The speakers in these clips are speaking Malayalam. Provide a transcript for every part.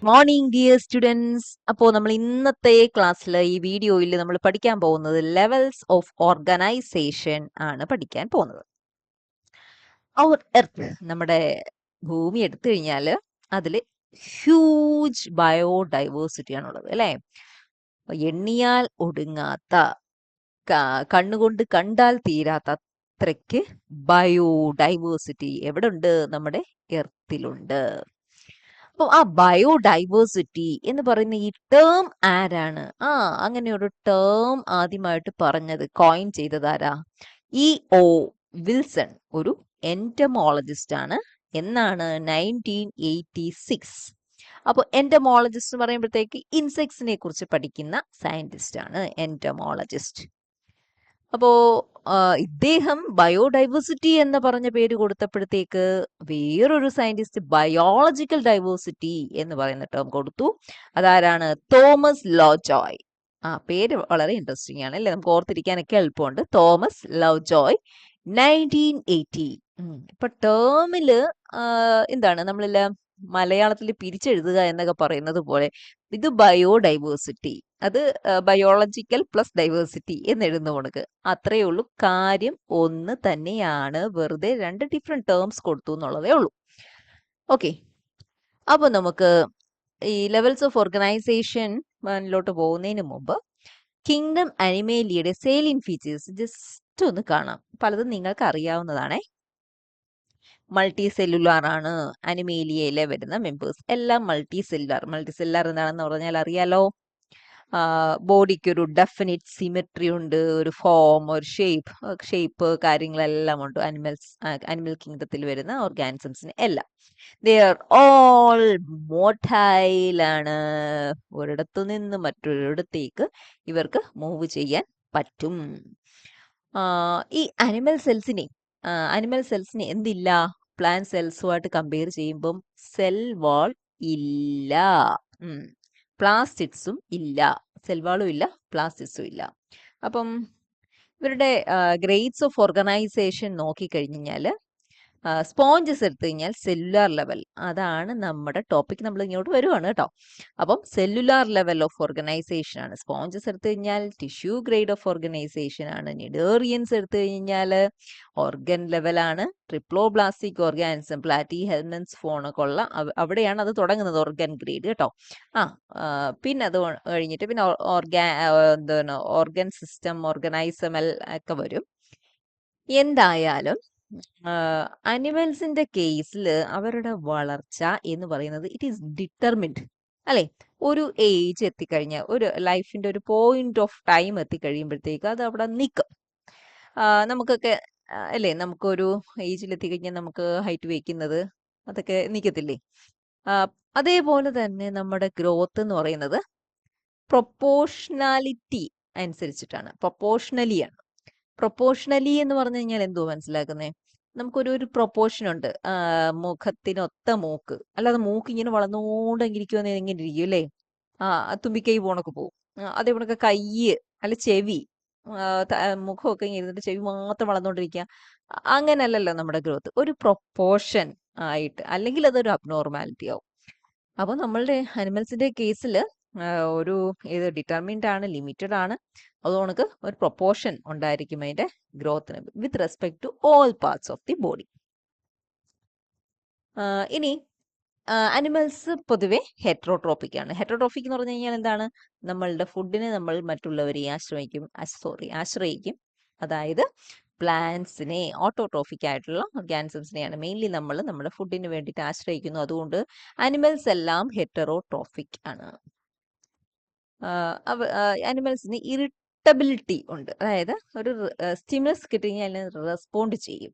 Morning dear students. അപ്പോൾ നമ്മൾ ഇന്നത്തെ ക്ലാസ്സിൽ ഈ വീഡിയോയിൽ നമ്മൾ പഠിക്കാൻ പോകുന്നത് ലെവൽസ് ഓഫ് ഓർഗനൈസേഷൻ ആണ് പഠിക്കാൻ പോകുന്നത്. അവർ എർത്ത് നമ്മുടെ ഭൂമി എടുത്തു കഴിഞ്ഞാൽ അതിൽ ഹ്യൂജ് ബയോഡൈവേഴ്സിറ്റി ആണുള്ളത് അല്ലേ. എണ്ണിയാൽ ഒടുങ്ങാത്ത, കണ്ണുകൊണ്ട് കണ്ടാൽ തീരാത്ത അത്രയ്ക്ക് ബയോഡൈവേഴ്സിറ്റി എവിടെ ഉണ്ട്? നമ്മുടെ എർത്തിലുണ്ട്. അപ്പോൾ ആ ബയോഡൈവേഴ്സിറ്റി എന്ന് പറയുന്ന ഈ ടേം ആരാണ്? അങ്ങനെ ഒരു ടേം ആദ്യമായിട്ട് പറഞ്ഞത്, കോയിൻ ചെയ്തത് ആരാ? E.O. വിൽസൺ, ഒരു എന്റമോളജിസ്റ്റ് ആണ്. എന്നാണ്? 1986. അപ്പോൾ എന്റമോളജിസ്റ്റ് എന്ന് പറയുമ്പോഴത്തേക്ക് ഇൻസെക്ട്സിനെ കുറിച്ച് പഠിക്കുന്ന സയന്റിസ്റ്റ് ആണ് എന്റമോളജിസ്റ്റ്. അപ്പോ ഇദ്ദേഹം ബയോഡൈവേഴ്സിറ്റി എന്ന് പറഞ്ഞ പേര് കൊടുത്തപ്പോഴത്തേക്ക് വേറൊരു സയന്റിസ്റ്റ് ബയോളജിക്കൽ ഡൈവേഴ്സിറ്റി എന്ന് പറയുന്ന ടേം കൊടുത്തു. അതാരാണ്? തോമസ് ലോവ്ജോയ്. പേര് വളരെ ഇൻട്രസ്റ്റിംഗ് ആണ് അല്ലേ, നമുക്ക് ഓർത്തിരിക്കാനൊക്കെ എളുപ്പമുണ്ട്. തോമസ് ലോവ്ജോയ്, 1980. ഇപ്പൊ ടേമില് എന്താണ് നമ്മളെല്ലാം മലയാളത്തിൽ പിരിച്ചെഴുതുക എന്നൊക്കെ പറയുന്നത് പോലെ ഇത് ബയോഡൈവേഴ്സിറ്റി, അത് ബയോളജിക്കൽ പ്ലസ് ഡൈവേഴ്സിറ്റി എന്ന് എഴുതുന്ന കണക്ക്. അത്രയേ ഉള്ളൂ, കാര്യം ഒന്ന് തന്നെയാണ്, വെറുതെ രണ്ട് ഡിഫറെന്റ് ടേംസ് കൊടുത്തു എന്നുള്ളതേ ഉള്ളൂ. ഓക്കെ, അപ്പൊ നമുക്ക് ഈ ലെവൽസ് ഓഫ് ഓർഗനൈസേഷനിലോട്ട് പോകുന്നതിന് മുമ്പ് കിങ്ഡം അനിമേലിയയുടെ സെയിലിൻ ഫീച്ചേഴ്സ് ജസ്റ്റ് ഒന്ന് കാണാം. പലതും നിങ്ങൾക്ക് അറിയാവുന്നതാണേ. മൾട്ടി സെല്ലുലാർ ആണ് അനിമേലിയയിലെ വരുന്ന മെമ്പേഴ്സ് എല്ലാം. മൾട്ടി സെല്ലുലാർ എന്താണെന്ന് പറഞ്ഞാൽ അറിയാലോ. ബോഡിക്ക് ഒരു ഡെഫിനിറ്റ് സിമെട്രി ഉണ്ട്, ഒരു ഫോം, ഒരു ഷേപ്പ് കാര്യങ്ങളെല്ലാം ഉണ്ട് അനിമൽ കിങ്ഡത്തിൽ വരുന്ന ഓർഗാനിസംസിന് എല്ലാം. ദേ ആർ ഓൾ മോട്ടൈലാണ്. ഒരിടത്തു നിന്ന് മറ്റൊരിടത്തേക്ക് ഇവർക്ക് മൂവ് ചെയ്യാൻ പറ്റും. ഈ അനിമൽ സെൽസിനെ എന്തില്ല? പ്ലാന്റ് സെൽസുമായിട്ട് കമ്പയർ ചെയ്യുമ്പം സെൽ വാൾ ഇല്ല, പ്ലാസ്റ്റിഡ്സും ഇല്ല. സെൽ വാളും ഇല്ല, പ്ലാസ്റ്റിഡ്സും ഇല്ല. അപ്പം ഇവരുടെ ഗ്രേഡ്സ് ഓഫ് ഓർഗനൈസേഷൻ നോക്കിക്കഴിഞ്ഞാൽ സ്പോഞ്ചസ് എടുത്തു കഴിഞ്ഞാൽ സെല്ലുലാർ ലെവൽ, അതാണ് നമ്മുടെ ടോപ്പിക്. നമ്മൾ ഇങ്ങോട്ട് വരുവാണ് കേട്ടോ. അപ്പം സെല്ലുലാർ ലെവൽ ഓഫ് ഓർഗനൈസേഷൻ ആണ് സ്പോഞ്ചസ് എടുത്തു കഴിഞ്ഞാൽ. ടിഷ്യൂ ഗ്രേഡ് ഓഫ് ഓർഗനൈസേഷൻ ആണ് നിഡേറിയൻസ് എടുത്തു കഴിഞ്ഞാൽ. ഓർഗൻ ലെവലാണ് ട്രിപ്ലോബ്ലാസ്റ്റിക് ഓർഗാനിസം, പ്ലാറ്റി ഹെൽമൻസ് ഫോണൊക്കെ ഉള്ള അവിടെയാണ് അത് തുടങ്ങുന്നത്, ഓർഗൻ ഗ്രേഡ് കേട്ടോ. പിന്നെ അത് കഴിഞ്ഞിട്ട് പിന്നെ എന്താണ് ഓർഗൻ സിസ്റ്റം, ഓർഗനൈസമൽ ഒക്കെ വരും. എന്തായാലും അനിമൽസിന്റെ കേസിൽ അവരുടെ വളർച്ച എന്ന് പറയുന്നത് ഇറ്റ് ഈസ് ഡിറ്റർമിൻഡ് അല്ലെ. ഒരു ഏജ് എത്തിക്കഴിഞ്ഞാൽ, ഒരു ലൈഫിന്റെ ഒരു പോയിന്റ് ഓഫ് ടൈം എത്തിക്കഴിയുമ്പോഴത്തേക്ക് അത് അവിടെ നിൽക്കും. നമുക്കൊക്കെ അല്ലേ, നമുക്കൊരു ഏജിൽ എത്തിക്കഴിഞ്ഞാൽ നമുക്ക് ഹൈറ്റ് വെക്കുന്നത് അതൊക്കെ നിൽക്കത്തില്ലേ. അതേപോലെ തന്നെ നമ്മുടെ ഗ്രോത്ത് എന്ന് പറയുന്നത് പ്രൊപ്പോർഷണാലിറ്റി അനുസരിച്ചിട്ടാണ്, പ്രൊപ്പോർഷണലിയാണ്. പ്രൊപ്പോർഷണലി എന്ന് പറഞ്ഞു കഴിഞ്ഞാൽ എന്തോ മനസ്സിലാക്കുന്നേ? നമുക്കൊരു പ്രൊപ്പോർഷൻ ഉണ്ട്. മുഖത്തിനൊത്ത മൂക്ക്, അല്ലാതെ മൂക്ക് ഇങ്ങനെ വളർന്നുകൊണ്ടെങ്കിരിക്കുമെന്ന് എങ്ങനെ ഇരിക്കും അല്ലേ? തുമ്പിക്കൈ പോണൊക്കെ പോവും. അതേപോണൊക്കെ കയ്യ് അല്ല ചെവി, മുഖമൊക്കെ ഇങ്ങനെ ഇരുന്നിട്ട് ചെവി മാത്രം വളർന്നുകൊണ്ടിരിക്കുക. അങ്ങനെയല്ലല്ലോ നമ്മുടെ ഗ്രോത്ത്. ഒരു പ്രൊപ്പോർഷൻ ആയിട്ട്, അല്ലെങ്കിൽ അതൊരു അബ്നോർമാലിറ്റി ആവും. അപ്പോൾ നമ്മളുടെ അനിമൽസിന്റെ കേസിൽ ഒരു ഇത് ഡിറ്റർമിൻഡ് ആണ്, ലിമിറ്റഡ് ആണ്. അതുകൊണ്ട് ഒരു പ്രൊപ്പോർഷൻ ഉണ്ടായിരിക്കും അതിന്റെ ഗ്രോത്തിന് with respect to all parts of the body. ഇനി അനിമൽസ് പൊതുവെ ഹെറ്ററോട്രോഫിക് ആണ്. ഹെറ്ററോട്രോഫിക് എന്ന് പറഞ്ഞു കഴിഞ്ഞാൽ എന്താണ്? നമ്മളുടെ ഫുഡിനെ നമ്മൾ മറ്റുള്ളവരെ ആശ്രയിക്കും. അതായത് പ്ലാന്റ്സിനെ, ഓട്ടോട്രോഫിക് ആയിട്ടുള്ള ഓർഗാനിസംസിനെയാണ് മെയിൻലി നമ്മൾ നമ്മുടെ ഫുഡിന് വേണ്ടിയിട്ട് ആശ്രയിക്കുന്നു. അതുകൊണ്ട് അനിമൽസ് എല്ലാം ഹെറ്ററോട്രോഫിക് ആണ്. അനിമൽസിന് ഇറിറ്റബിലിറ്റി ഉണ്ട്, അതായത് ഒരു സ്റ്റിമുലസ് കിട്ടിക്കഴിഞ്ഞാൽ റെസ്പോണ്ട് ചെയ്യും.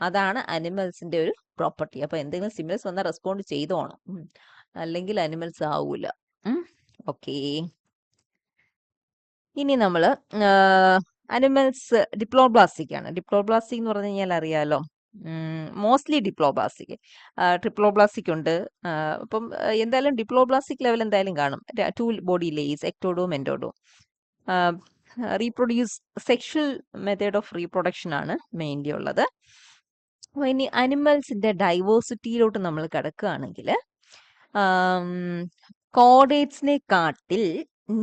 അതാണ് അനിമൽസിന്റെ ഒരു പ്രോപ്പർട്ടി. അപ്പൊ എന്തെങ്കിലും സ്റ്റിമുലസ് വന്നാൽ റെസ്പോണ്ട് ചെയ്തോണം, അല്ലെങ്കിൽ അനിമൽസ് ആവൂല. ഓക്കെ, ഇനി നമ്മള് അനിമൽസ് ഡിപ്ലോബ്ലാസ്റ്റിക് ആണ്. ഡിപ്ലോബ്ലാസ്റ്റിക് എന്ന് പറഞ്ഞു കഴിഞ്ഞാൽ അറിയാലോ, മോസ്റ്റ്ലി ഡിപ്ലോബ്ലാസ്റ്റിക്. ട്രിപ്ലോബ്ലാസ്റ്റിക് ഉണ്ട്. അപ്പം എന്തായാലും ഡിപ്ലോബ്ലാസ്റ്റിക് ലെവൽ എന്തായാലും കാണും. 2 body layers, ectoderm endoderm. Reproduce sexual method of reproduction ആണ് മെയിൻലി ഉള്ളത്. ഇനി അനിമൽസിന്റെ ഡൈവേഴ്സിറ്റിയിലോട്ട് നമ്മൾ കിടക്കുകയാണെങ്കിൽ കോഡേറ്റ്സിനെ കാട്ടിൽ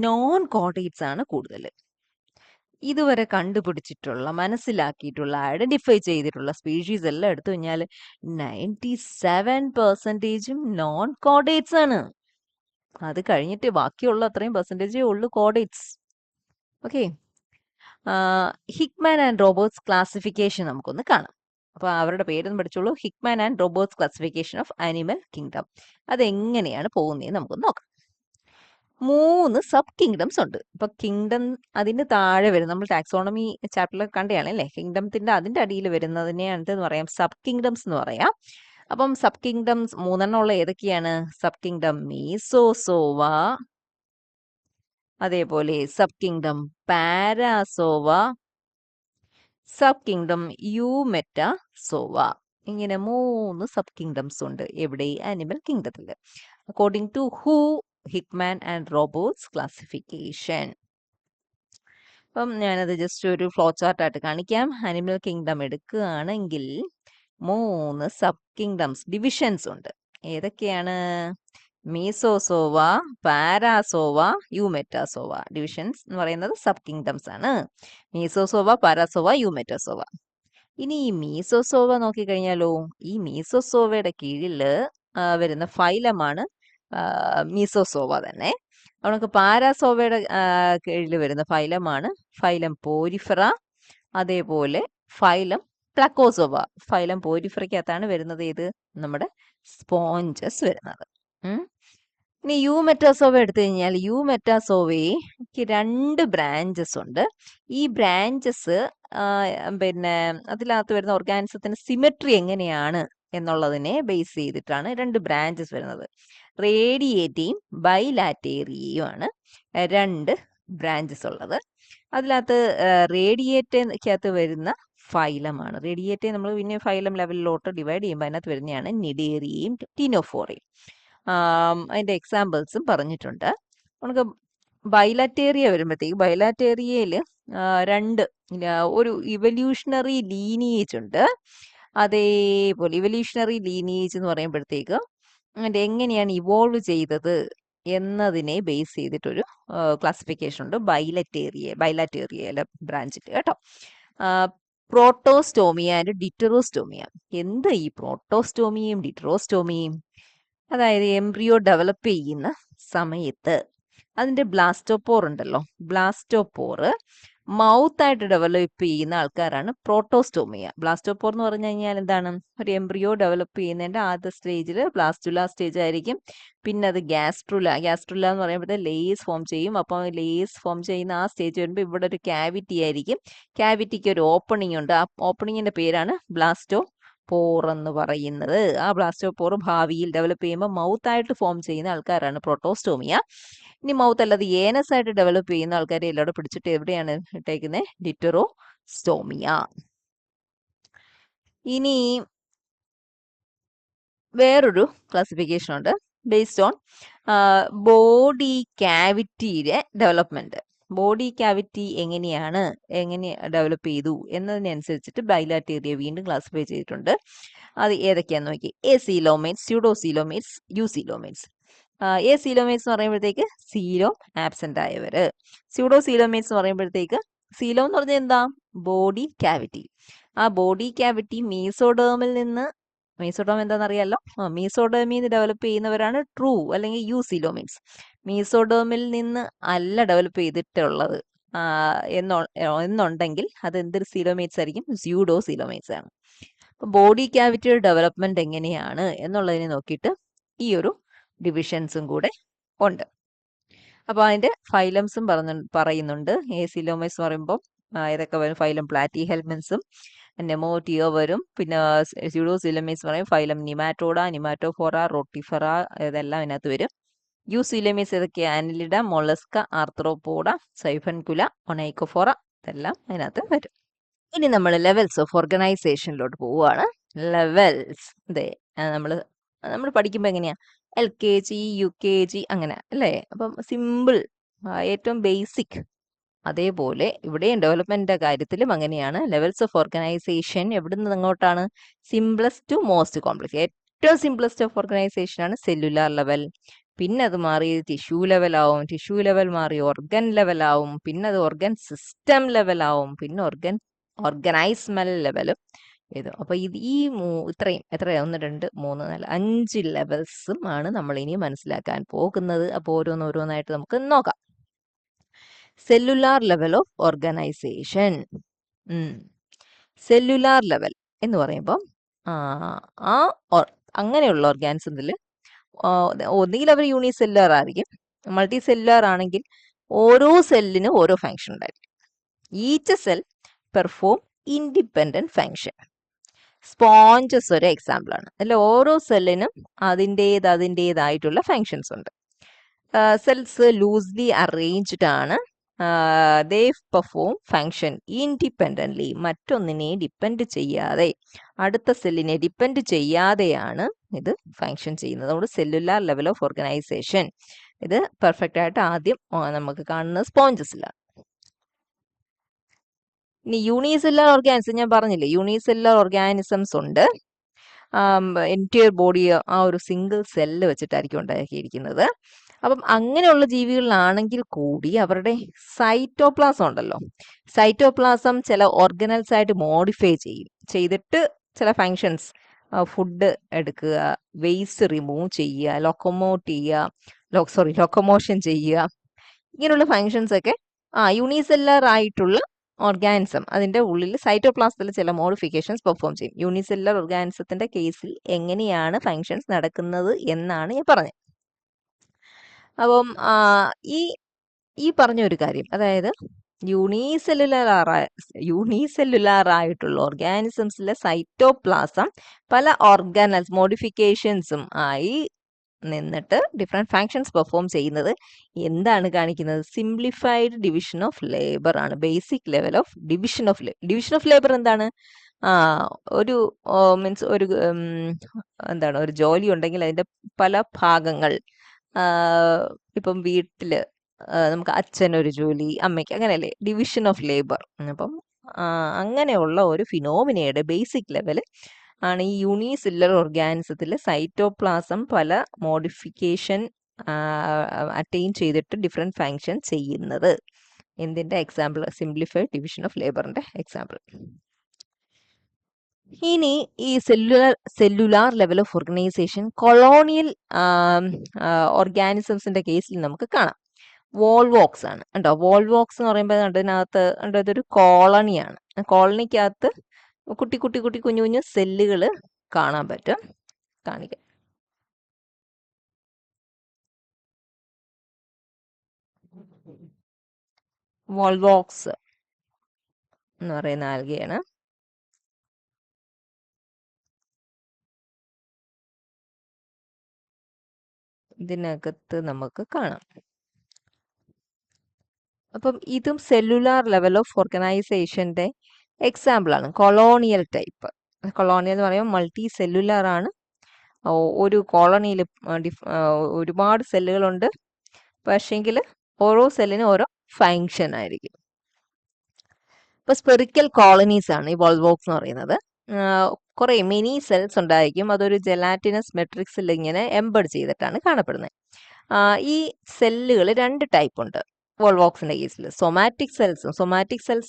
നോൺ കോഡേറ്റ്സ് ആണ് കൂടുതൽ. ഇതുവരെ കണ്ടുപിടിച്ചിട്ടുള്ള, മനസ്സിലാക്കിയിട്ടുള്ള, ഐഡന്റിഫൈ ചെയ്തിട്ടുള്ള സ്പീഷീസ് എല്ലാം എടുത്തു കഴിഞ്ഞാൽ 97% നോൺ കോഡേറ്റ്സ് ആണ്. അത് കഴിഞ്ഞിട്ട് ബാക്കിയുള്ള അത്രയും പെർസെൻറ്റേജേ ഉള്ളൂ chordates. Okay, Hickman and Roberts classification നമുക്കൊന്ന് കാണാം. അപ്പൊ അവരുടെ പേരൊന്ന് പഠിച്ചോളൂ. Hickman and Roberts classification of animal kingdom. അതെങ്ങനെയാണ് പോകുന്നതെന്ന് നമുക്കൊന്ന് നോക്കാം. 3 സബ് കിങ്ഡംസ് ഉണ്ട്. ഇപ്പൊ കിങ്ഡം അതിന് താഴെ വരും, നമ്മൾ ടാക്സോണമി ചാപ്റ്ററിൽ കണ്ടതാണ് അല്ലേ. കിങ്ഡത്തിന്റെ അതിന്റെ അടിയിൽ വരുന്നതിനെ എന്തെന്ന് പറയാം, സബ് കിങ്ഡംസ് എന്ന് പറയാം. അപ്പം സബ് കിങ്ഡംസ് 3 ഉള്ള ഏതൊക്കെയാണ്? സബ് കിങ്ഡം മീസോസോവ, അതേപോലെ sub kingdom Parazoa, sub kingdom Eumetazoa. ഇങ്ങനെ 3 സബ് കിങ്ഡംസ് ഉണ്ട്. എവിടെ? ആനിമൽ കിങ്ഡത്തിൽ. According to who? Hickman and Roberts classification. അപ്പം ഞാനത് ജസ്റ്റ് ഒരു ഫ്ലോ ചാർട്ട് ആയിട്ട് കാണിക്കാം. ആനിമൽ കിങ്ഡം എടുക്കുകയാണെങ്കിൽ 3 സബ് കിങ്ഡംസ്, ഡിവിഷൻസ് ഉണ്ട്. ഏതൊക്കെയാണ്? മീസോസോവ, പാരാസോവ, യൂമെറ്റാസോവ. ഡിവിഷൻസ് എന്ന് പറയുന്നത് സബ് കിങ്ഡംസ് ആണ്. മീസോസോവ, പാരാസോവ, യൂമെറ്റാസോവ. ഇനി ഈ മീസോസോവ നോക്കിക്കഴിഞ്ഞാലോ, ഈ മീസോസോവയുടെ കീഴിൽ വരുന്ന ഫൈലമാണ് മീസോസോവ തന്നെ. നമുക്ക് പാരാസോവയുടെ കീഴിൽ വരുന്ന ഫൈലമാണ് ഫൈലം പോരിഫെറ, അതേപോലെ ഫൈലം പ്ലക്കോസോവ. ഫൈലം പോരിഫെറയ്ക്കകത്താണ് വരുന്നത് ഏത്? നമ്മുടെ സ്പോഞ്ചസ് വരുന്നത്. ഇനി യൂമെറ്റാസോവ എടുത്തു കഴിഞ്ഞാൽ യൂമെറ്റാസോവയ്ക്ക് 2 ബ്രാഞ്ചസ് ഉണ്ട്. ഈ ബ്രാഞ്ചസ് പിന്നെ അതിനകത്ത് വരുന്ന ഓർഗാനിസത്തിന് സിമെട്രി എങ്ങനെയാണ് എന്നുള്ളതിനെ ബേസ് ചെയ്തിട്ടാണ് 2 ബ്രാഞ്ചസ് വരുന്നത്. റേഡിയേറ്റയും ബൈലാറ്റേറിയയുമാണ് 2 ബ്രാഞ്ചസ് ഉള്ളത്. അതിനകത്ത് റേഡിയേറ്റയ്ക്കകത്ത് വരുന്ന ഫൈലമാണ്. റേഡിയേറ്റെ നമ്മൾ പിന്നെ ഫൈലം ലെവലിലോട്ട് ഡിവൈഡ് ചെയ്യുമ്പോൾ അതിനകത്ത് വരുന്നതാണ് നിഡേറിയയും ടിനോഫോറയും. അതിന്റെ എക്സാമ്പിൾസും പറഞ്ഞിട്ടുണ്ട്. നമുക്ക് ബൈലാറ്റേറിയ വരുമ്പോഴത്തേക്ക്, ബൈലാറ്റേറിയയിൽ 2 ഒരു ഇവല്യൂഷണറി ലീനിയേജ് ഉണ്ട്. അതേപോലെ ഇവല്യൂഷണറി ലീനിയേജ് എന്ന് പറയുമ്പോഴത്തേക്ക് അതിന്റെ എങ്ങനെയാണ് ഇവോൾവ് ചെയ്തത് എന്നതിനെ ബേസ് ചെയ്തിട്ടൊരു ക്ലാസിഫിക്കേഷൻ ഉണ്ട് ബൈലാറ്റേറിയയിലെ ബ്രാഞ്ചിൽ കേട്ടോ. പ്രോട്ടോസ്റ്റോമിയ ആൻഡ് ഡിറ്ററോസ്റ്റോമിയ. എന്ത് ഈ പ്രോട്ടോസ്റ്റോമിയയും ഡിറ്ററോസ്റ്റോമിയയും? അതായത് എംബ്രിയോ ഡെവലപ്പ് ചെയ്യുന്ന സമയത്ത് അതിന്റെ ബ്ലാസ്റ്റോപോർ ഉണ്ടല്ലോ, ബ്ലാസ്റ്റോപോർ മൗത്ത് ആയിട്ട് ഡെവലപ്പ് ചെയ്യുന്ന ആൾക്കാരാണ് പ്രോട്ടോസ്റ്റോമിയ. ബ്ലാസ്റ്റോപോർ എന്ന് പറഞ്ഞു കഴിഞ്ഞാൽ എന്താണ്? ഒരു എംബ്രിയോ ഡെവലപ്പ് ചെയ്യുന്നതിന്റെ ആദ്യ സ്റ്റേജിൽ ബ്ലാസ്റ്റുല സ്റ്റേജ് ആയിരിക്കും. പിന്നെ അത് ഗ്യാസ്ട്രുല എന്ന് പറയുമ്പോഴത്തെ ലേസ് ഫോം ചെയ്യും. അപ്പോൾ ലേസ് ഫോം ചെയ്യുന്ന ആ സ്റ്റേജ് വരുമ്പോൾ ഇവിടെ ഒരു ക്യാവിറ്റി ആയിരിക്കും. ക്യാവിറ്റിക്ക് ഒരു ഓപ്പണിംഗ് ഉണ്ട്. ആ ഓപ്പണിങ്ങിന്റെ പേരാണ് ബ്ലാസ്റ്റോപോർ എന്ന് പറയുന്നത്. ആ ബ്ലാസ്റ്റോപോർ ഭാവിയിൽ ഡെവലപ്പ് ചെയ്യുമ്പോൾ മൗത്ത് ആയിട്ട് ഫോം ചെയ്യുന്ന ആൾക്കാരാണ് പ്രോട്ടോസ്റ്റോമിയ. ഇനി മൗത്ത് അല്ലാതെ ഏനസ് ആയിട്ട് ഡെവലപ്പ് ചെയ്യുന്ന ആൾക്കാരെ എല്ലാവരും പിടിച്ചിട്ട് എവിടെയാണ് ഇട്ടേക്കുന്നത്? ഡിറ്ററോസ്റ്റോമിയ. ഇനി വേറൊരു ക്ലാസിഫിക്കേഷൻ ഉണ്ട് ബേസ്ഡ് ഓൺ ബോഡി ക്യാവിറ്റിയുടെ ഡെവലപ്മെന്റ്. ബോഡി ക്യാവിറ്റി എങ്ങനെ ഡെവലപ്പ് ചെയ്തു എന്നതിനനുസരിച്ചിട്ട് ബൈലാറ്റേറിയ വീണ്ടും ക്ലാസിഫൈ ചെയ്തിട്ടുണ്ട്. അത് ഏതൊക്കെയാന്ന് നോക്കി. എസീലോമേറ്റ്സ്, സ്യൂഡോസീലോമേറ്റ്സ്, യൂസീലോമേറ്റ്സ്. എസീലോമേറ്റ്സ് എന്ന് പറയുമ്പോഴത്തേക്ക് സീലോം ആബ്സെന്റ് ആയവര്. സ്യൂഡോസീലോമേറ്റ്സ് എന്ന് പറയുമ്പോഴത്തേക്ക്, സീലോം എന്ന് പറഞ്ഞാൽ എന്താ? Body cavity. ആ ബോഡി ക്യാവിറ്റി മീസോഡേമിൽ നിന്ന്, മീസോഡേം എന്താണെന്നറിയാലോ, മീസോഡേമിൽ നിന്ന് ഡെവലപ്പ് ചെയ്യുന്നവരാണ് ട്രൂ അല്ലെങ്കിൽ യൂസീലോമേറ്റ്സ്. മീസോഡേമിൽ നിന്ന് അല്ല ഡെവലപ്പ് ചെയ്തിട്ടുള്ളത് എന്നുണ്ടെങ്കിൽ അത് എന്തൊരു സീലോമേറ്റ്സ് ആയിരിക്കും? സ്യൂഡോസീലോമേറ്റ്സ് ആണ്. അപ്പൊ ബോഡി ക്യാവിറ്റിയുടെ ഡെവലപ്മെന്റ് എങ്ങനെയാണ് എന്നുള്ളതിനെ നോക്കിയിട്ട് ഈ ഒരു ഡിവിഷൻസും കൂടെ ഉണ്ട്. അപ്പൊ അതിന്റെ ഫൈലംസും പറയുന്നുണ്ട്. എസീലോമേറ്റ്സ് എന്ന് പറയുമ്പോൾ ഏതൊക്കെ വരും? ഫൈലം പ്ലാറ്റിഹെൽമിൻസും നെമോറ്റിയോ വരും. പിന്നെ സ്യൂഡോസീലോമേറ്റ്സ് പറയും ഫൈലം നിമാറ്റോഡ, നിമാറ്റോഫോറ, റോട്ടിഫെറ, ഇതെല്ലാം അതിനകത്ത് വരും. യൂസീലോമേറ്റ്സ് ഏതൊക്കെയാ? ആനിലിഡ, മൊളസ്ക, ആർത്രോപോഡ, സൈഫൻകുല, ഒണൈക്കോഫോറ, ഇതെല്ലാം അതിനകത്ത് വരും. ഇനി നമ്മൾ ലെവൽസ് ഓഫ് ഓർഗനൈസേഷനിലോട്ട് പോവുകയാണ്. ലെവൽസ് നമ്മൾ പഠിക്കുമ്പോൾ എങ്ങനെയാ? LKG, UKG അങ്ങനെ അല്ലേ? അപ്പം സിമ്പിൾ, ഏറ്റവും ബേസിക്. അതേപോലെ ഇവിടെയും ഡെവലപ്മെന്റിന്റെ കാര്യത്തിലും അങ്ങനെയാണ്. ലെവൽസ് ഓഫ് ഓർഗനൈസേഷൻ എവിടെ നിന്ന് അങ്ങോട്ടാണ്? Simplest to most complex. ഏറ്റവും സിംപ്ലസ്റ്റ് ഓഫ് ഓർഗനൈസേഷൻ ആണ് സെല്ലുലാർ ലെവൽ. പിന്നെ അത് മാറി ടിഷ്യൂ ലെവലാവും, ടിഷ്യൂ ലെവൽ മാറി ഓർഗൻ ലെവലാവും, പിന്നെ അത് ഓർഗൻ സിസ്റ്റം ലെവലാവും, പിന്നെ ഓർഗനൈസ്മൽ ലെവലും ഇത്. അപ്പൊ ഇത്രയും എത്രയാ 1 2 3 4 5 ലെവൽസും ആണ് നമ്മൾ ഇനി മനസ്സിലാക്കാൻ പോകുന്നത്. അപ്പോൾ ഓരോന്നോരോന്നായിട്ട് നമുക്ക് നോക്കാം. Cellular level of organisation. Cellular level എന്ന് പറയുമ്പോൾ അങ്ങനെയുള്ള ഓർഗാനിസത്തിൽ ഒന്നുകിൽ അവർ യൂണിസെല്ലുലാർ ആയിരിക്കും, മൾട്ടി സെല്ലുലാർ ആണെങ്കിൽ ഓരോ സെല്ലിനും ഓരോ ഫങ്ഷൻ ഉണ്ടായിരിക്കും. Each cell perform independent function. Sponges ഒരു എക്സാമ്പിൾ ആണ്. അതിൽ ഓരോ സെല്ലിനും അതിൻ്റെതായിട്ടുള്ള ഫങ്ഷൻസ് ഉണ്ട്. സെൽസ് ലൂസ്ലി അറേഞ്ച്ഡ് ആണ്. ദേ പെർഫോം ഫങ്ഷൻ ഇൻഡിപെൻഡൻ്റ്ലി, മറ്റൊന്നിനെ ഡിപ്പെൻഡ് ചെയ്യാതെ, അടുത്ത സെല്ലിനെ ഡിപ്പെൻഡ് ചെയ്യാതെയാണ് ഇത് ഫങ്ഷൻ ചെയ്യുന്നത്. അതുകൊണ്ട് സെല്ലുലാർ ലെവൽ ഓഫ് ഓർഗനൈസേഷൻ ഇത് പെർഫെക്റ്റ് ആയിട്ട് ആദ്യം നമുക്ക് കാണുന്നത് സ്പോഞ്ചസിലാണ്. ഇനി യൂണിസെല്ലുലാർ ഓർഗാനിസം ഞാൻ പറഞ്ഞില്ലേ, യൂണിസെല്ലുലാർ ഓർഗാനിസംസ് ഉണ്ട്. എൻറ്റയർ ബോഡി ആ ഒരു സിംഗിൾ സെല്ല് വെച്ചിട്ടായിരിക്കും ഉണ്ടാക്കിയിരിക്കുന്നത്. അപ്പം അങ്ങനെയുള്ള ജീവികളിലാണെങ്കിൽ കൂടി അവരുടെ സൈറ്റോപ്ലാസം ഉണ്ടല്ലോ, സൈറ്റോപ്ലാസം ചില ഓർഗനൽസ് ആയിട്ട് മോഡിഫൈ ചെയ്തിട്ട് ചില ഫങ്ഷൻസ്, ഫുഡ് എടുക്കുക, വേസ്റ്റ് റിമൂവ് ചെയ്യുക, ലൊക്കോമോഷൻ ചെയ്യുക, ഇങ്ങനെയുള്ള ഫങ്ഷൻസ് ഒക്കെ യൂണിസെല്ലുലാർ ആയിട്ടുള്ള ഓർഗാനിസം അതിന്റെ ഉള്ളിൽ സൈറ്റോപ്ലാസത്തിൽ ചില മോഡിഫിക്കേഷൻസ് പെർഫോം ചെയ്യും. യൂണിസെല്ലുലാർ ഓർഗാനിസത്തിന്റെ കേസിൽ എങ്ങനെയാണ് ഫങ്ഷൻസ് നടക്കുന്നത് എന്നാണ് ഞാൻ പറഞ്ഞത്. അപ്പം ഈ പറഞ്ഞ ഒരു കാര്യം, അതായത് യൂണിസെല്ലുലാർ ആയിട്ടുള്ള ഓർഗാനിസംസിലെ സൈറ്റോപ്ലാസം പല ഓർഗാനൽസ് മോഡിഫിക്കേഷൻസും ആയി നിന്നിട്ട് ഡിഫറെന്റ് ഫങ്ഷൻസ് പെർഫോം ചെയ്യുന്നത് എന്താണ് കാണിക്കുന്നത്? സിംപ്ലിഫൈഡ് ഡിവിഷൻ ഓഫ് ലേബർ ആണ്. Basic level of division of labour എന്താണ്? ഒരു മീൻസ് എന്താണ്, ഒരു ജോലി ഉണ്ടെങ്കിൽ അതിന്റെ പല ഭാഗങ്ങൾ, ഇപ്പം വീട്ടില് നമുക്ക് അച്ഛനൊരു ജോലി, അമ്മയ്ക്ക്, അങ്ങനെയല്ലേ ഡിവിഷൻ ഓഫ് ലേബർ. അപ്പം അങ്ങനെയുള്ള ഒരു ഫിനോമിനയുടെ ബേസിക് ലെവൽ ആണ് ഈ യൂണിസെല്ലുലാർ ഓർഗാനിസത്തിലെ സൈറ്റോപ്ലാസം പല മോഡിഫിക്കേഷൻ അറ്റൈൻ ചെയ്തിട്ട് ഡിഫറെന്റ് ഫങ്ഷൻ ചെയ്യുന്നത്. എന്തിന്റെ എക്സാമ്പിൾ? സിംപ്ലിഫൈഡ് ഡിവിഷൻ ഓഫ് ലേബറിന്റെ എക്സാമ്പിൾ. ഇനി ഈ cellular level of organization colonial ഓർഗാനിസംസിന്റെ കേസിൽ നമുക്ക് കാണാം. വോൾവോക്സ് ആണ് ഉണ്ടോ. വോൾവോക്സ് എന്ന് പറയുമ്പോൾ അതിനകത്ത് ഇതൊരു കോളണിയാണ്. കോളനിക്കകത്ത് കുട്ടി കുഞ്ഞു കുഞ്ഞു സെല്ലുകൾ കാണാൻ പറ്റും. കാണിക്കാം. വോൾവോക്സ് എന്ന് പറയുന്ന ആൽഗയാണ്. ഇതിനകത്ത് നമുക്ക് കാണാം. അപ്പം ഇതും സെല്ലുലാർ ലെവൽ ഓഫ് ഓർഗനൈസേഷന്റെ എക്സാമ്പിൾ ആണ്. Colonial type. കൊളോണിയൽ എന്ന് പറയുമ്പോൾ മൾട്ടി സെല്ലുലാർ ആണ്. ഒരു കോളനിയിൽ ഒരുപാട് സെല്ലുകളുണ്ട്, പക്ഷേങ്കിൽ ഓരോ സെല്ലിനും ഓരോ ഫങ്ഷൻ ആയിരിക്കും. ഇപ്പൊ സ്പെറിക്കൽ കോളനീസ് ആണ് ഈ വോൾവോക്സ് എന്ന് പറയുന്നത്. കുറെ മിനി സെൽസ് ഉണ്ടായിരിക്കും. അതൊരു ജെലാറ്റിനസ് മെട്രിക്സിൽ ഇങ്ങനെ എംബഡ് ചെയ്തിട്ടാണ് കാണപ്പെടുന്നത്. ഈ സെല്ലുകൾ 2 ടൈപ്പ് ഉണ്ട് വോൾവോക്സിന്റെ കേസിൽ. സൊമാറ്റിക് സെൽസ്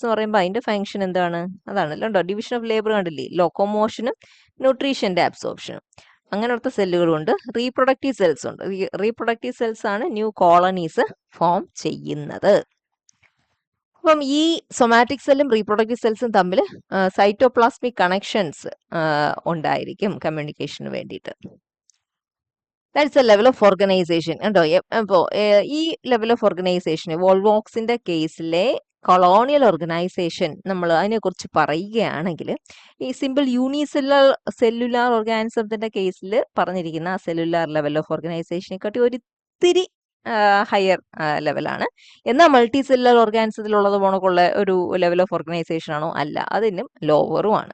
എന്ന് പറയുമ്പോൾ അതിന്റെ ഫങ്ഷൻ എന്താണ്? അതാണല്ലോ ഡിവിഷൻ ഓഫ് ലേബർ കണ്ടില്ലേ, ലൊക്കോമോഷനും ന്യൂട്രീഷന്റെ അബ്സോർപ്ഷനും. അങ്ങനത്തെ സെല്ലുകളുണ്ട്. റീപ്രൊഡക്റ്റീവ് സെൽസ് ഉണ്ട്. റീപ്രൊഡക്റ്റീവ് സെൽസ് ആണ് ന്യൂ കോളനീസ് ഫോം ചെയ്യുന്നത്. അപ്പം ഈ സൊമാറ്റിക് സെല്ലും റീപ്രൊഡക്റ്റീവ് സെൽസും തമ്മിൽ സൈറ്റോപ്ലാസ്മിക് കണക്ഷൻസ് ഉണ്ടായിരിക്കും കമ്മ്യൂണിക്കേഷന് വേണ്ടിയിട്ട്. That's A level of organisation ഉണ്ടോ. അപ്പോൾ ഈ ലെവൽ ഓഫ് ഓർഗനൈസേഷൻ വോൾവോക്സിന്റെ കേസിലെ കൊളോണിയൽ ഓർഗനൈസേഷൻ നമ്മൾ അതിനെക്കുറിച്ച് പറയുകയാണെങ്കിൽ, ഈ സിമ്പിൾ സെല്ലുലാർ ഓർഗാനിസത്തിന്റെ കേസിൽ പറഞ്ഞിരിക്കുന്ന ആ സെല്ലുലാർ ലെവൽ ഓഫ് ഓർഗനൈസേഷനെക്കാട്ടി ഒരിത്തിരി ഹയർ ലെവലാണ്. എന്നാൽ മൾട്ടി സെല്ലുലാർ ഓർഗാനിസത്തിലുള്ളത് പോണക്കുള്ള ഒരു ലെവൽ ഓഫ് ഓർഗനൈസേഷൻ ആണോ? അല്ല, അതിനും ലോവറുമാണ്.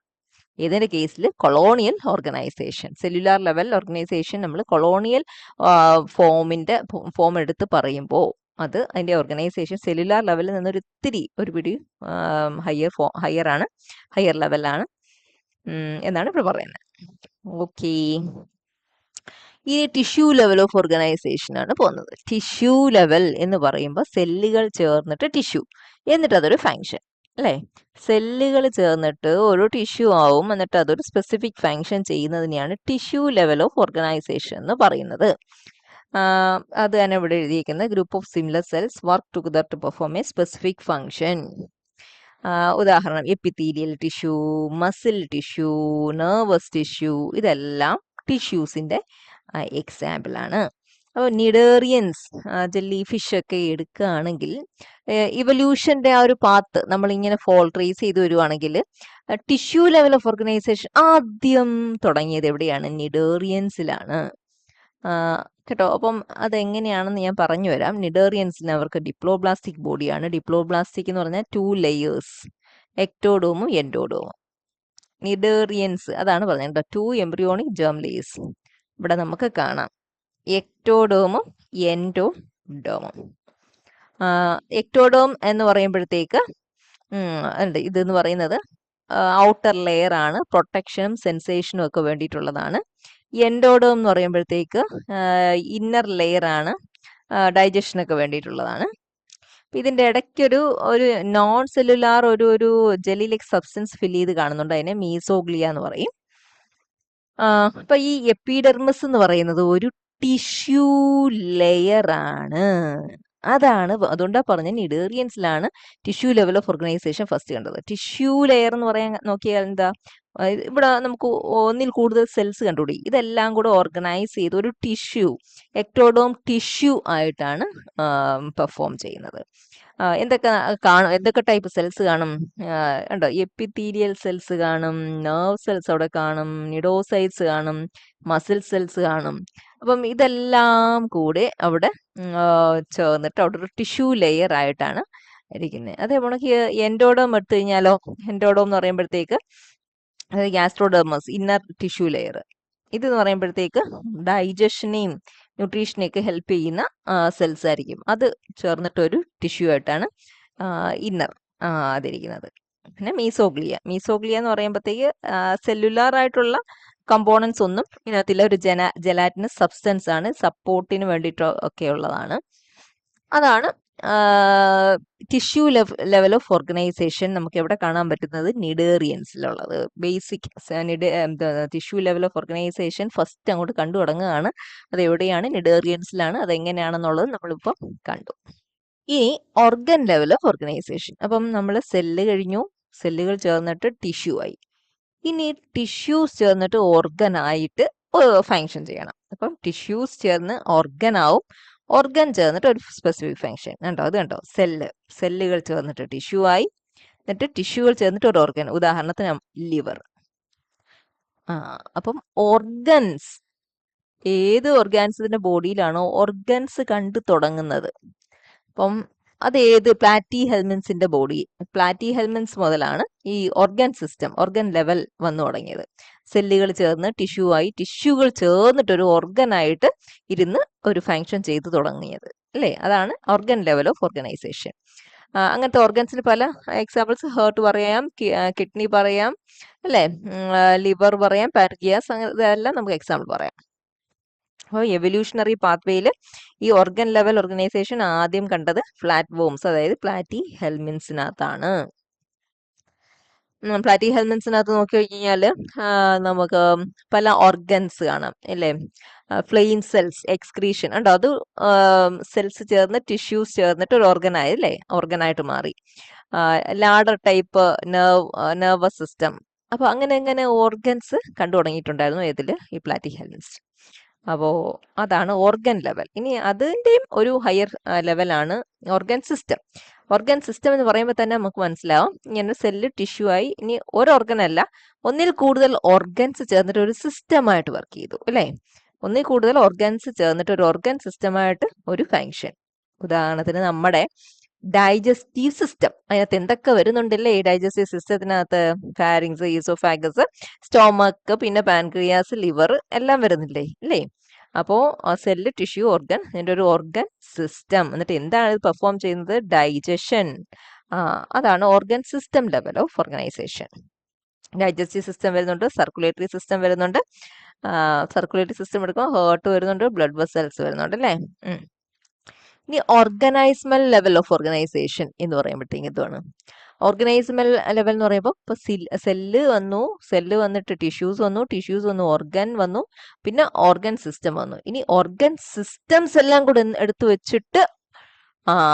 ഇതിന്റെ കേസിൽ colonial organisation, cellular level organisation നമ്മൾ കൊളോണിയൽ ഫോം എടുത്ത് പറയുമ്പോൾ അത് അതിന്റെ ഓർഗനൈസേഷൻ സെല്ലുലാർ ലെവലിൽ നിന്നൊരു പിടി ഹയർ ആണ്, ഹയർ ലെവലാണ് എന്നാണ് ഇപ്പോൾ പറയുന്നത്. ഓക്കെ. ഈ ടിഷ്യൂ ലെവൽ ഓഫ് ഓർഗനൈസേഷൻ ആണ് പോകുന്നത്. ടിഷ്യൂ ലെവൽ എന്ന് പറയുമ്പോൾ സെല്ലുകൾ ചേർന്നിട്ട് ടിഷ്യൂ, എന്നിട്ട് അതൊരു ഫങ്ഷൻ അല്ലേ. സെല്ലുകൾ ചേർന്നിട്ട് ഒരു ടിഷ്യൂ ആവും, എന്നിട്ട് അതൊരു സ്പെസിഫിക് ഫങ്ഷൻ ചെയ്യുന്നതിനെയാണ് ടിഷ്യൂ ലെവൽ ഓഫ് ഓർഗനൈസേഷൻ എന്ന് പറയുന്നത്. അത് തന്നെ ഇവിടെ എഴുതിയിരിക്കുന്നത്. Group of similar cells work together to perform a specific function. ഉദാഹരണം epithelial tissue, muscle tissue, nervous tissue, ഇതെല്ലാം ടിഷ്യൂസിന്റെ എക്സാമ്പിൾ ആണ്. അപ്പോൾ നിഡേറിയൻസ്, ജെല്ലി ഫിഷ് ഒക്കെ എടുക്കുകയാണെങ്കിൽ ഇവല്യൂഷന്റെ ആ ഒരു പാത്ത് നമ്മളിങ്ങനെ ട്രേസ് ചെയ്ത് വരുവാണെങ്കിൽ ടിഷ്യൂ ലെവൽ ഓഫ് ഓർഗനൈസേഷൻ ആദ്യം തുടങ്ങിയത് എവിടെയാണ്? നിഡേറിയൻസിലാണ് കേട്ടോ. അപ്പം അതെങ്ങനെയാണെന്ന് ഞാൻ പറഞ്ഞു വരാം. നിഡേറിയൻസിന് അവർക്ക് ഡിപ്ലോബ്ലാസ്റ്റിക് ബോഡിയാണ്. ഡിപ്ലോബ്ലാസ്റ്റിക് എന്ന് പറഞ്ഞാൽ 2 ലെയേഴ്സ്, എക്ടോഡോമും എൻഡോഡോമും. നിഡേറിയൻസ് അതാണ് പറഞ്ഞത്, 2 എംബ്രിയോണിക് ജേം ലേയേഴ്സ്. ഇവിടെ നമുക്ക് കാണാം എക്ടോഡോമും എൻഡോഡോമും. എക്ടോഡോം എന്ന് പറയുമ്പോഴത്തേക്ക് ഇതെന്ന് പറയുന്നത് ഔട്ടർ ലെയർ ആണ്, പ്രൊട്ടക്ഷനും സെൻസേഷനും ഒക്കെ വേണ്ടിയിട്ടുള്ളതാണ്. എൻഡോഡോം എന്ന് പറയുമ്പോഴത്തേക്ക് ഇന്നർ ലെയർ ആണ്, ഡൈജഷനൊക്കെ വേണ്ടിയിട്ടുള്ളതാണ്. ഇതിന്റെ ഇടയ്ക്കൊരു നോൺ സെല്ലുലാർ ഒരു ജെല്ലി ലൈക്ക് സബ്സ്റ്റൻസ് ഫിൽ ചെയ്ത് കാണുന്നുണ്ട്, അതിനെ മീസോഗ്ലിയ എന്ന് പറയും. അപ്പൊ ഈ എപ്പിഡെർമിസ് എന്ന് പറയുന്നത് ഒരു ടിഷ്യൂ ലെയർ ആണ്. അതുകൊണ്ടാ പറഞ്ഞ നിഡേറിയൻസിലാണ് tissue level of organization first കണ്ടത്. ടിഷ്യൂ ലെയർ എന്ന് പറയാൻ നോക്കിയാൽ എന്താ, ഇവിടെ നമുക്ക് ഒന്നിൽ കൂടുതൽ സെൽസ് കണ്ടുപിടി, ഇതെല്ലാം കൂടെ ഓർഗനൈസ് ചെയ്ത് ഒരു ടിഷ്യൂ, എക്ടോഡോം ടിഷ്യൂ ആയിട്ടാണ് പെർഫോം ചെയ്യുന്നത്. എന്തൊക്കെ ടൈപ്പ് സെൽസ് കാണും? ഉണ്ടോ, എപ്പിത്തീരിയൽ സെൽസ് കാണും, നെർവ് സെൽസ് അവിടെ കാണും, നിഡോസൈറ്റ്സ് കാണും, മസിൽ സെൽസ് കാണും. അപ്പം ഇതെല്ലാം കൂടെ അവിടെ ചേർന്നിട്ട് അവിടെ ഒരു ടിഷ്യൂ ലെയർ ആയിട്ടാണ് ഇരിക്കുന്നത്. അതേപോലെ എൻഡോഡോം എടുത്തു കഴിഞ്ഞാലോ, എൻഡോഡോം എന്ന് പറയുമ്പോഴത്തേക്ക് ഗ്യാസ്ട്രോഡെർമസ്, ഇന്നർ ടിഷ്യൂ ലെയർ. ഇതെന്ന് പറയുമ്പോഴത്തേക്ക് ഡൈജഷനെയും ന്യൂട്രീഷനെയൊക്കെ ഹെൽപ്പ് ചെയ്യുന്ന സെൽസ് ആയിരിക്കും. അത് ചേർന്നിട്ടൊരു ടിഷ്യൂ ആയിട്ടാണ് ഇന്നർ അതിരിക്കുന്നത്. പിന്നെ മീസോഗ്ലിയ എന്ന് പറയുമ്പോഴത്തേക്ക് സെല്ലുലാർ ആയിട്ടുള്ള കമ്പോണൻസ് ഒന്നും ഇതിനകത്തില്ല, ഒരു ജെലാറ്റിനസ് സബ്സ്റ്റൻസ് ആണ്, സപ്പോർട്ടിന് വേണ്ടിയിട്ട് ഒക്കെ ഉള്ളതാണ്. അതാണ് ടിഷ്യൂ ലെവൽ ഓഫ് ഓർഗനൈസേഷൻ നമുക്ക് എവിടെ കാണാൻ പറ്റുന്നത്? നിഡേറിയൻസിലുള്ളത്. Basic tissue level of organization first അങ്ങോട്ട് കണ്ടു തുടങ്ങുകയാണ്. അത് എവിടെയാണ്? നിഡേറിയൻസിലാണ്. അതെങ്ങനെയാണെന്നുള്ളത് നമ്മളിപ്പം കണ്ടു. ഇനി ഓർഗൻ ലെവൽ ഓഫ് ഓർഗനൈസേഷൻ. അപ്പം നമ്മൾ സെല്ല് കഴിഞ്ഞു, സെല്ലുകൾ ചേർന്നിട്ട് ടിഷ്യൂ ആയി. ഇനി ടിഷ്യൂസ് ചേർന്നിട്ട് ഓർഗൻ ആയിട്ട് ഫങ്ഷൻ ചെയ്യണം. അപ്പം ടിഷ്യൂസ് ചേർന്ന് ഓർഗൻ ആവും, ഓർഗൻ ചേർന്നിട്ട് ഒരു സ്പെസിഫിക് ഫങ്ഷൻ. അത് കണ്ടോ, സെല്ലുകൾ ചേർന്നിട്ട് ടിഷ്യൂ ആയി, എന്നിട്ട് ടിഷ്യൂകൾ ചേർന്നിട്ട് ഒരു ഓർഗൻ. ഉദാഹരണത്തിന് ലിവർ. അപ്പം ഓർഗൻസ്, ഏത് ഓർഗാൻസിന്റെ ബോഡിയിലാണോ ഓർഗൻസ് കണ്ടു തുടങ്ങുന്നത്, അപ്പം അത് ഏത് പ്ലാറ്റി ഹെൽമിൻസിന്റെ ബോഡി, പ്ലാറ്റി ഹെൽമിൻസ് മുതലാണ് ഈ ഓർഗൻ സിസ്റ്റം, ഓർഗൻ ലെവൽ വന്നു തുടങ്ങിയത്. സെല്ലുകൾ ചേർന്ന് ടിഷ്യൂ ആയി, ടിഷ്യൂകൾ ചേർന്നിട്ട് ഒരു ഓർഗനായിട്ട് ഇരുന്ന് ഒരു ഫങ്ഷൻ ചെയ്തു തുടങ്ങിയത് അല്ലേ. അതാണ് ഓർഗൻ ലെവൽ ഓഫ് ഓർഗനൈസേഷൻ. അങ്ങനത്തെ ഓർഗൻസിന് പല എക്സാമ്പിൾസ്, ഹേർട്ട് പറയാം, കിഡ്നി പറയാം അല്ലേ, ലിവർ പറയാം, പാൻക്രിയാസ്, അങ്ങനെ ഇതെല്ലാം നമുക്ക് എക്സാമ്പിൾ പറയാം. അപ്പോൾ എവല്യൂഷണറി പാത്വേയിൽ ഈ ഓർഗൻ ലെവൽ ഓർഗനൈസേഷൻ ആദ്യം കണ്ടത് ഫ്ലാറ്റ് വോംസ്, അതായത് പ്ലാറ്റി ഹെൽമിൻസിനകത്താണ്. പ്ലാറ്റി ഹെൽമിൻസിനകത്ത് നോക്കി കഴിഞ്ഞാൽ നമുക്ക് പല ഓർഗൻസ് കാണാം അല്ലേ. ഫ്ലെയിം സെൽസ്, എക്സ്ക്രീഷൻ ഉണ്ടോ, അത് സെൽസ് ചേർന്ന് ടിഷ്യൂസ് ചേർന്നിട്ട് ഒരു ഓർഗനായി അല്ലേ, ഓർഗനായിട്ട് മാറി. Ladder type nervous system. അപ്പൊ അങ്ങനെ ഓർഗൻസ് കണ്ടു തുടങ്ങിയിട്ടുണ്ടായിരുന്നു ഏതില്? ഈ പ്ലാറ്റി ഹെൽമിൻസ്. അപ്പോൾ അതാണ് ഓർഗൻ ലെവൽ. ഇനി അതിൻ്റെയും ഒരു ഹയർ ലെവലാണ് ഓർഗൻ സിസ്റ്റം. ഓർഗൻ സിസ്റ്റം എന്ന് പറയുമ്പോൾ തന്നെ നമുക്ക് മനസ്സിലാവും, ഇങ്ങനെ സെല്ല് ടിഷ്യൂ ആയി, ഇനി ഒരു ഓർഗൻ അല്ല, ഒന്നിൽ കൂടുതൽ ഓർഗൻസ് ചേർന്നിട്ട് ഒരു സിസ്റ്റമായിട്ട് വർക്ക് ചെയ്തു അല്ലേ. ഒന്നിൽ കൂടുതൽ ഓർഗൻസ് ചേർന്നിട്ട് ഒരു ഓർഗൻ സിസ്റ്റമായിട്ട് ഒരു ഫങ്ഷൻ. ഉദാഹരണത്തിന് നമ്മുടെ ഡൈജസ്റ്റീവ് സിസ്റ്റം, അതിനകത്ത് എന്തൊക്കെ വരുന്നുണ്ടല്ലേ ഈ ഡൈജസ്റ്റീവ് സിസ്റ്റത്തിനകത്ത്? ഫാരിങ്സ്, ഈസോഫാഗസ്, സ്റ്റോമക്ക്, പിന്നെ പാൻക്രിയാസ്, ലിവർ എല്ലാം വരുന്നില്ലേ അല്ലേ. അപ്പോൾ സെല്ല്, ടിഷ്യൂ, ഓർഗൻ, ഇതിൻ്റെ ഒരു ഓർഗൻ സിസ്റ്റം. എന്നിട്ട് എന്താണ് ഇത് പെർഫോം ചെയ്യുന്നത്? ഡൈജഷൻ. അതാണ് organ system level of organisation. Digestive system വരുന്നുണ്ട്, സർക്കുലേറ്ററി സിസ്റ്റം വരുന്നുണ്ട്, സർക്കുലേറ്ററി സിസ്റ്റം എടുക്കുമ്പോൾ ഹേർട്ട് വരുന്നുണ്ട്, ബ്ലഡ് വെസൽസ് വരുന്നുണ്ട് അല്ലേ. ഇനി ഓർഗനൈസ്മൽ ലെവൽ ഓഫ് ഓർഗനൈസേഷൻ എന്ന് പറയുമ്പോഴത്തേക്ക് എന്താണ് ഓർഗനൈസ്മൽ ലെവൽ എന്ന് പറയുമ്പോൾ ഇപ്പോൾ സെല്ല് വന്നിട്ട് ടിഷ്യൂസ് വന്നു, ഓർഗൻ വന്നു, പിന്നെ ഓർഗൻ സിസ്റ്റം വന്നു. ഇനി ഓർഗൻ സിസ്റ്റംസ് എല്ലാം കൂടെ എടുത്തു വെച്ചിട്ട്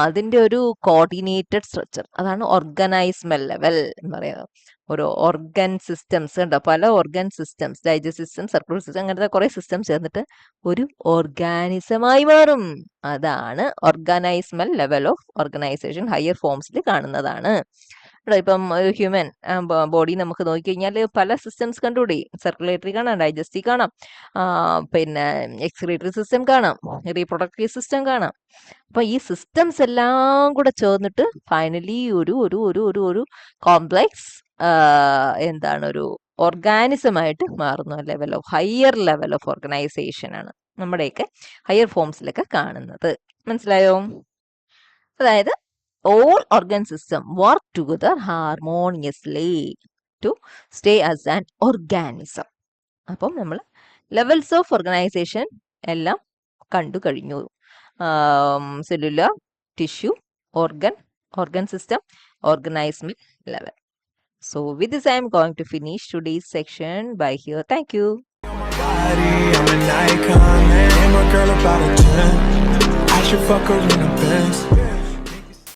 അതിന്റെ ഒരു കോർഡിനേറ്റഡ് സ്ട്രക്ചർ, അതാണ് ഓർഗനൈസ്മൽ ലെവൽ എന്ന് പറയുന്നത്. ഒരു ഓർഗൻ സിസ്റ്റംസ് ഉണ്ടോ, പല organ systems, digest system, circular system, അങ്ങനത്തെ കുറെ സിസ്റ്റം ചേർന്നിട്ട് ഒരു ഓർഗാനിസമായി മാറും. അതാണ് ഓർഗനൈസ്മൽ ലെവൽ ഓഫ് ഓർഗനൈസേഷൻ ഹയർ ഫോംസിൽ കാണുന്നതാണ്. ഇപ്പം ഒരു ഹ്യൂമൻ ബോഡി നമുക്ക് നോക്കിക്കഴിഞ്ഞാൽ പല സിസ്റ്റംസ് കണ്ടുകൂടി. സർക്കുലേറ്ററി കാണാം, ഡൈജസ്റ്റീവ് കാണാം, പിന്നെ എക്സ്ക്രീറ്ററി സിസ്റ്റം കാണാം, റീപ്രൊഡക്റ്റീവ് സിസ്റ്റം കാണാം. അപ്പൊ ഈ സിസ്റ്റംസ് എല്ലാം കൂടെ ചേർന്നിട്ട് ഫൈനലി ഒരു ഒരു ഒരു ഒരു ഒരു കോംപ്ലക്സ് എന്താണ് ഒരു ഓർഗാനിസം ആയിട്ട് മാറുന്ന ഹയർ ലെവൽ ഓഫ് ഓർഗനൈസേഷൻ ആണ് നമ്മുടെയൊക്കെ ഹയർ ഫോംസിലൊക്കെ കാണുന്നത്. മനസ്സിലായോ? അതായത് all organ system work together harmoniously to stay as an organism. അപ്പം നമ്മൾ ലെവൽസ് ഓഫ് ഓർഗനൈസേഷൻ എല്ലാം കണ്ടു കഴിഞ്ഞു. Cellular, tissue, organ system, organismal level. So with this I am going to finish today's section by here. Thank you. I'm an icon, man. I'm a girl about a 10. I should fuck her in a Benz.